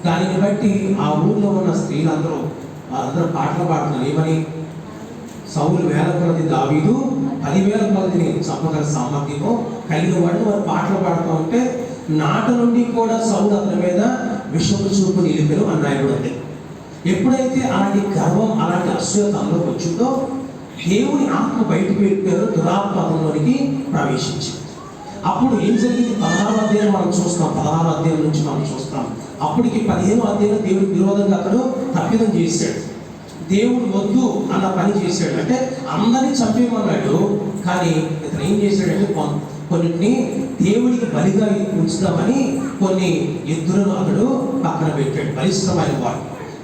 దానిని బట్టి ఆ ఊర్లో ఉన్న స్త్రీలందరూ పాటలు పాడుతున్నారు. ఏమని? సౌలు వేల కొలది, దావీదు 10,000 కొలదిని చంపగల సామర్థ్యము కలిగిన వాడు వారు పాటలు పాడుతూ ఉంటే, నాట నుండి కూడా సౌలు అతని మీద విషపు చూపు నిలిపారు అన్నాడు. అంటే ఎప్పుడైతే అలాంటి గర్వం, అలాంటి అసూయ తనలోకి వచ్చిందో దేవుని ఆత్మ బయటకు వెళ్ళిపోయారు, దురాత్మలోనికి ప్రవేశించింది. అప్పుడు ఏం జరిగింది? 16వ అధ్యాయం మనం చూస్తాం. 16వ అధ్యాయం నుంచి మనం చూస్తాం. అప్పటికి 15వ అధ్యాయం దేవుడికి విరోధంగా అతడు తప్పిదం చేశాడు. దేవుడు వద్దు అన్న పని చేశాడు. అంటే అందరినీ చంపేయమన్నాడు, కానీ ఇతను ఏం చేశాడంటే కొన్నిటిని దేవుడికి బలిగా ఉంచుదామని కొన్ని ఎద్దులను అతడు పక్కన పెట్టాడు, బలిష్టమైన వాడు.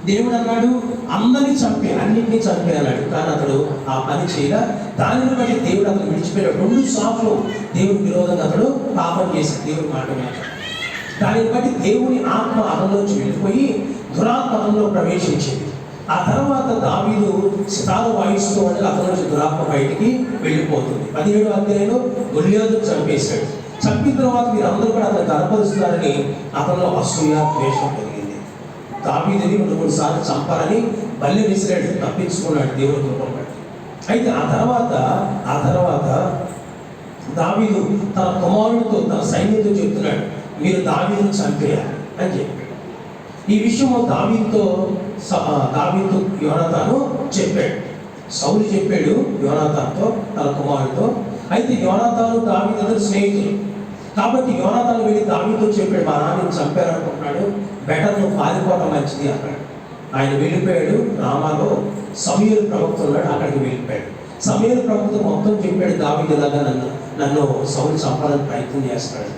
దేవుడు అన్నాడు అందరినీ చంపే, అన్నింటినీ చంపే అన్నాడు, కానీ అతడు ఆ పని చేయగా దానిని బట్టి దేవుడు అతను విడిచిపోయాడు. 2 సార్లు దేవుడికి విరోధంగా అతడు పాపం చేశాడు దేవుడి మాట మీద. దానిని బట్టి దేవుని ఆత్మ అతనిలోంచి వెళ్ళిపోయి దురాత్మలో ప్రవేశించింది. ఆ తర్వాత దావీదు సితారు వాయిస్తూ ఉంటే అతని నుంచి దురాత్మ బయటికి వెళ్ళిపోతుంది. 17వ అధ్యాయంలో గొలియాతును చంపేశాడు. చంపిన తర్వాత మీరు అందరూ కూడా అతను గర్భరుస్తున్నారని అతనిలో అసూయ, ద్వేషం కలిగింది. దావీదుని 2-3 సార్లు చంపాలని బల్లె విసిరాడు, తప్పించుకున్నాడు దేవుని కృపను బట్టి. అయితే ఆ తర్వాత దావీదు తన కుమారుడితో, తన సైన్యంతో చెప్తున్నాడు, మీరు దావీదును చంపేయాలి అని చెప్పాడు. ఈ విషయము దావీదుతో యోనాతాను చెప్పాడు. సౌలు చెప్పాడు యోనాతానుతో, తన కుమారుడితో. అయితే యోనాతాను దావీదు అందరూ స్నేహితులు కాబట్టి యోనాతాను వెళ్ళి దావీదుతో చెప్పాడు, మా నాన్నని చంపారనుకుంటున్నాడు, బెటర్ నువ్వు పారిపోవడం మంచిది అన్నాడు. ఆయన వెళ్ళిపోయాడు. రామాలో సమూయేలు ప్రవక్త ఉన్నాడు, అక్కడికి వెళ్ళిపోయాడు. సమూయేలు ప్రవక్త మొత్తం చెప్పాడు, దావీదు ఇలాగా నన్ను సౌలు చంపాలని ప్రయత్నం చేస్తాడు.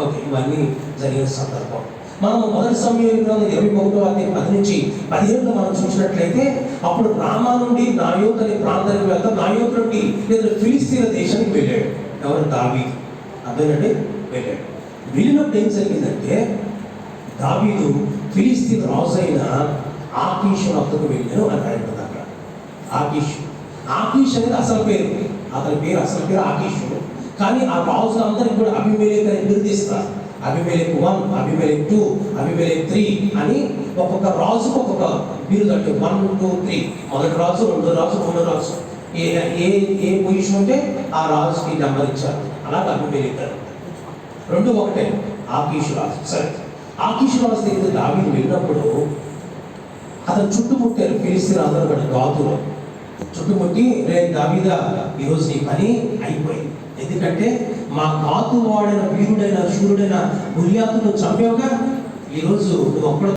ఓకే, ఇవన్నీ జరిగిన సందర్భం. మనం 1 సమూయేలు గ్రంథం 21వ అధ్యాయం 10 నుంచి 17 మనం చూసినట్లయితే, అప్పుడు రామా నుండి నాయోతు అనే ప్రాంతానికి వెళ్తాం. నాయోతు నుండి ఫిలిస్తీన్ల దేశానికి వెళ్ళాడు. ఎవరు? దావీదు. అదేనండి, వెళ్ళాడు. వెళ్ళినప్పుడు ఏం జరిగిందంటే, దావీదు ఫిలిస్తీన్ రాజు అయిన ఆకీషు వద్దకు వెళ్ళాను అని రాయబడింది అక్కడ. ఆకీష్ అనేది అసలు పేరు, అతని పేరు అసలు పేరు ఆకీషు. కానీ ఆ రాజులందరికీ కూడా అబీమెలెకు అని బిరుదిస్తారు. అబీమెలెకు 1, అబీమెలెకు 2, అబీమెలెకు 3 అని ఒక్కొక్క రాజుకు ఒక్కొక్క బిరుదు. అంటే 1, 2, 3 మొదటి రాజు, రెండో రాజు, మూడో రాజు. ఏ పొజిషన్ ఉంటే ఆ రాజుకి నెంబర్ ఇచ్చారు. అలాగే అబీమెలెకు 2 ఒకటే. ఆకీషు రాజు. సరే, ఆకీషు రాజు దగ్గర దావీదు వెళ్ళినప్పుడు అతను చుట్టుముట్టారు ఫిలిస్తీన్ అందరూ కూడా. గాతులో చుట్టుముట్టి, రే దావీదా, ఈరోజు నీ పని అయిపోయింది. ఎందుకంటే మా గాతు వాడైన వీరుడైన శూరుడైన గొలియాతును చంపావుగా, ఈరోజు నువ్వు ఒక్కడ